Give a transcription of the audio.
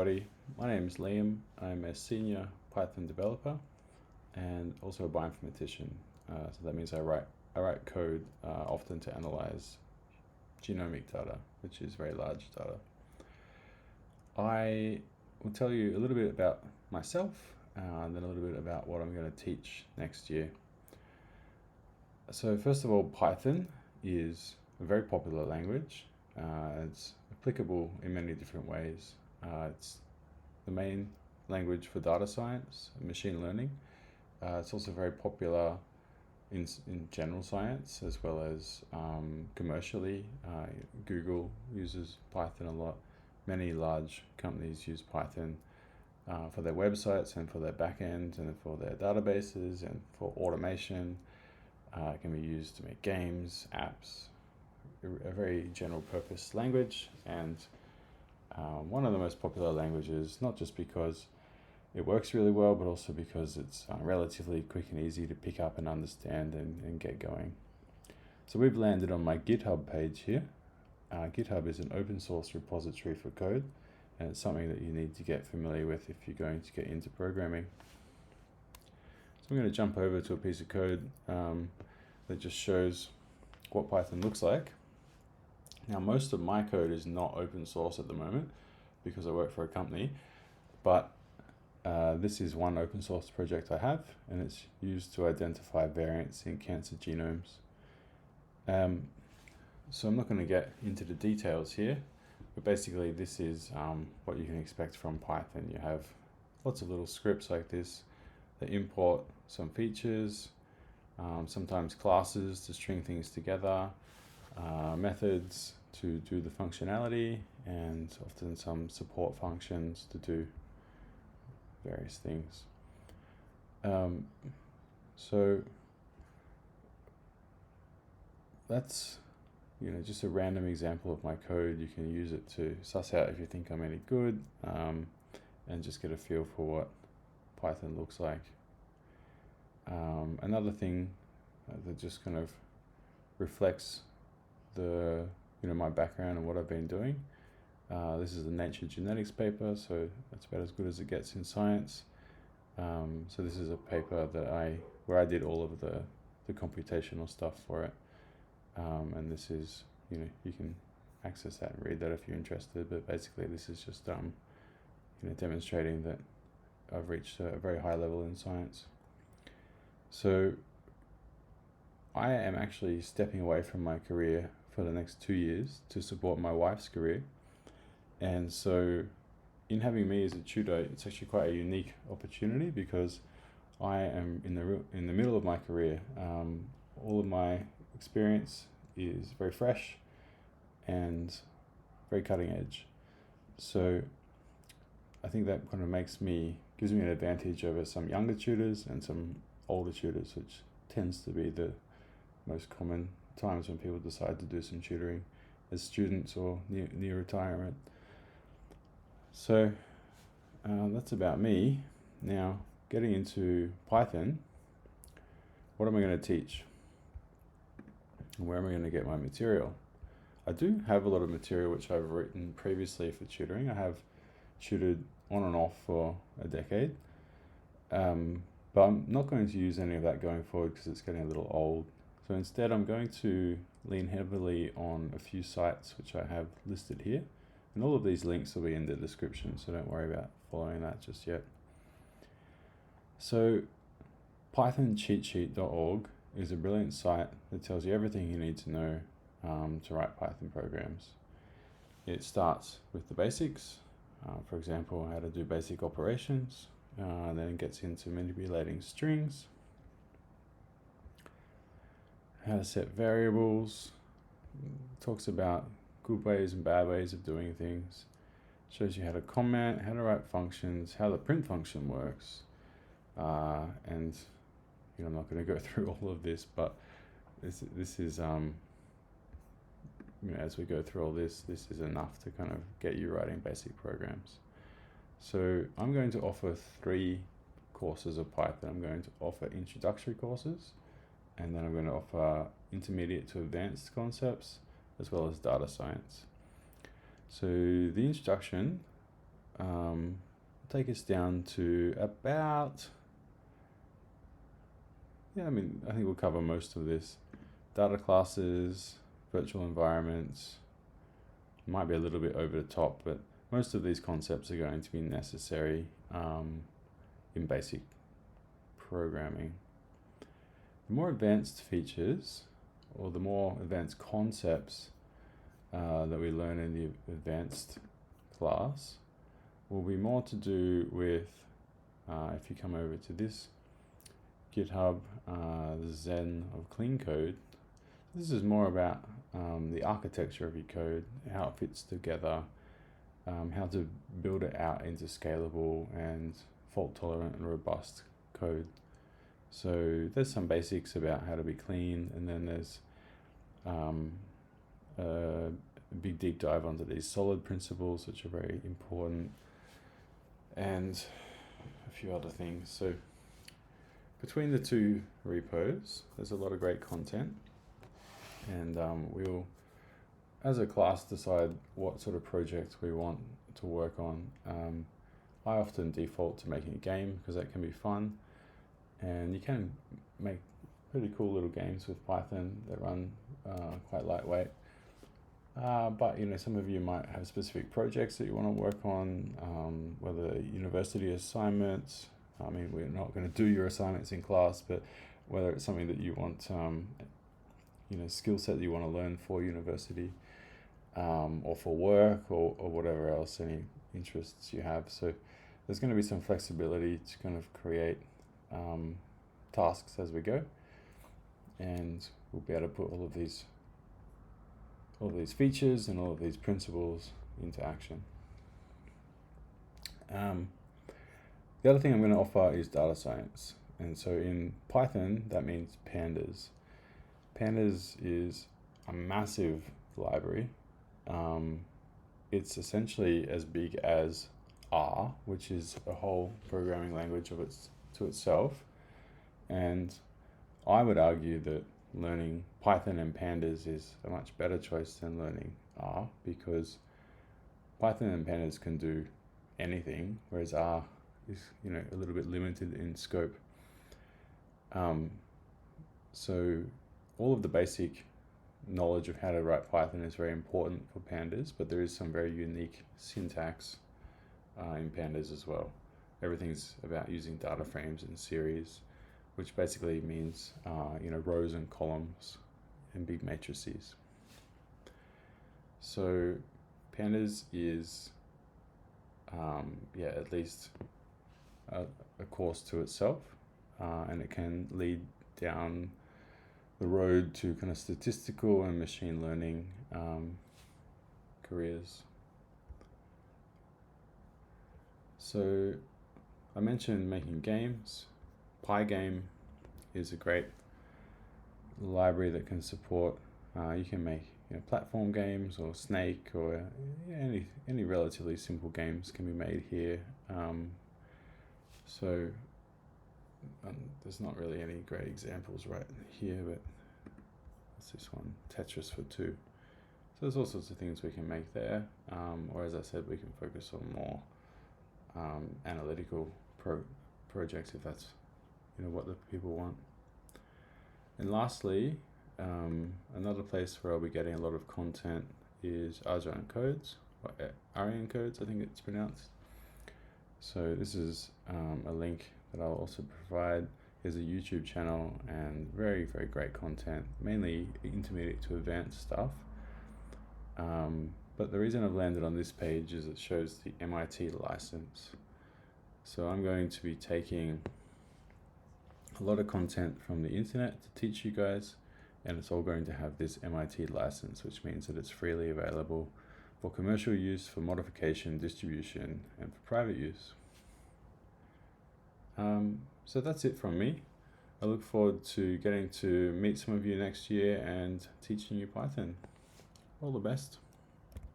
Everybody, my name is Liam. I'm a senior Python developer and also a bioinformatician. So that means I write code often to analyze genomic data, which is very large data. I will tell you a little bit about myself and then a little bit about what I'm going to teach next year. So first of all, Python is a very popular language. It's applicable in many different ways. It's the main language for data science and machine learning. It's also very popular in general science as well as commercially. Google uses Python a lot. Many large companies use Python for their websites and for their backends and for their databases and for automation. It can be used to make games, apps, a very general purpose language, and one of the most popular languages, not just because it works really well, but also because it's relatively quick and easy to pick up and understand and get going. So we've landed on my GitHub page here. GitHub is an open source repository for code, and it's something that you need to get familiar with if you're going to get into programming. So I'm going to jump over to a piece of code that just shows what Python looks like. Now, most of my code is not open source at the moment because I work for a company, but this is one open source project I have, and it's used to identify variants in cancer genomes. So I'm not going to get into the details here, but basically this is what you can expect from Python. You have lots of little scripts like this that import some features, sometimes classes to string things together, methods to do the functionality, and often some support functions to do various things. So that's just a random example of my code. You can use it to suss out if you think I'm any good, and just get a feel for what Python looks like. Another thing that just kind of reflects the my background and what I've been doing. This is a Nature Genetics paper, so that's about as good as it gets in science. So this is a paper that where I did all of the computational stuff for it, and this is you can access that and read that if you're interested. But basically, this is just demonstrating that I've reached a very high level in science. So I am actually stepping away from my career for the next 2 years to support my wife's career. And so in having me as a tutor, it's actually quite a unique opportunity because I am in the middle of my career. All of my experience is very fresh and very cutting edge. So I think that kind of gives me an advantage over some younger tutors and some older tutors, which tends to be the most common times when people decide to do some tutoring as students or near retirement. So that's about me. Now, getting into Python, what am I going to teach? And where am I going to get my material? I do have a lot of material which I've written previously for tutoring. I have tutored on and off for a decade, but I'm not going to use any of that going forward because it's getting a little old. So instead, I'm going to lean heavily on a few sites which I have listed here. And all of these links will be in the description, so don't worry about following that just yet. So pythoncheatsheet.org is a brilliant site that tells you everything you need to know to write Python programs. It starts with the basics, for example, how to do basic operations, and then it gets into manipulating strings, how to set variables, talks about good ways and bad ways of doing things, shows you how to comment, how to write functions, how the print function works, and I'm not going to go through all of this, but this is as we go through all this is enough to kind of get you writing basic programs. So I'm going to offer 3 courses of Python. I'm going to offer introductory courses, and then I'm going to offer intermediate to advanced concepts, as well as data science. So the introduction take us down to about, I think we'll cover most of this. Data classes, virtual environments, might be a little bit over the top, but most of these concepts are going to be necessary in basic programming. The more advanced features, or the more advanced concepts that we learn in the advanced class, will be more to do with, if you come over to this GitHub, the Zen of clean code, this is more about the architecture of your code, how it fits together, how to build it out into scalable and fault-tolerant and robust code. So there's some basics about how to be clean, and then there's a big deep dive onto these solid principles, which are very important, and a few other things. So between the two repos, there's a lot of great content, and we'll, as a class, decide what sort of projects we want to work on. I often default to making a game because that can be fun, and you can make pretty cool little games with Python that run quite lightweight. But some of you might have specific projects that you want to work on, whether university assignments. We're not going to do your assignments in class, but whether it's something that you want, skill set that you want to learn for university, or for work, or whatever else, any interests you have. So there's going to be some flexibility to kind of create tasks as we go, and we'll be able to put all of these features and all of these principles into action. The other thing I'm going to offer is data science, and so in Python that means Pandas. Pandas is a massive library. It's essentially as big as R, which is a whole programming language to itself, and I would argue that learning Python and Pandas is a much better choice than learning R, because Python and Pandas can do anything, whereas R is a little bit limited in scope. So all of the basic knowledge of how to write Python is very important for Pandas, but there is some very unique syntax in Pandas as well. Everything's about using data frames in series, which basically means rows and columns and big matrices. So Pandas is at least a course to itself, and it can lead down the road to kind of statistical and machine learning careers. So I mentioned making games. Pygame is a great library that can support, you can make platform games or Snake, or any relatively simple games can be made here. So there's not really any great examples right here, but what's this one? Tetris for 2. So there's all sorts of things we can make there, or as I said, we can focus on more analytical projects if that's what the people want. And lastly, another place where I'll be getting a lot of content is Argent Codes, or Arian Codes, I think it's pronounced. So this is a link that I'll also provide. Here's a YouTube channel, and very, very great content, mainly intermediate to advanced stuff. But the reason I've landed on this page is it shows the MIT license. So I'm going to be taking a lot of content from the internet to teach you guys, and it's all going to have this MIT license, which means that it's freely available for commercial use, for modification, distribution, and for private use. So that's it from me. I look forward to getting to meet some of you next year and teaching you Python. All the best.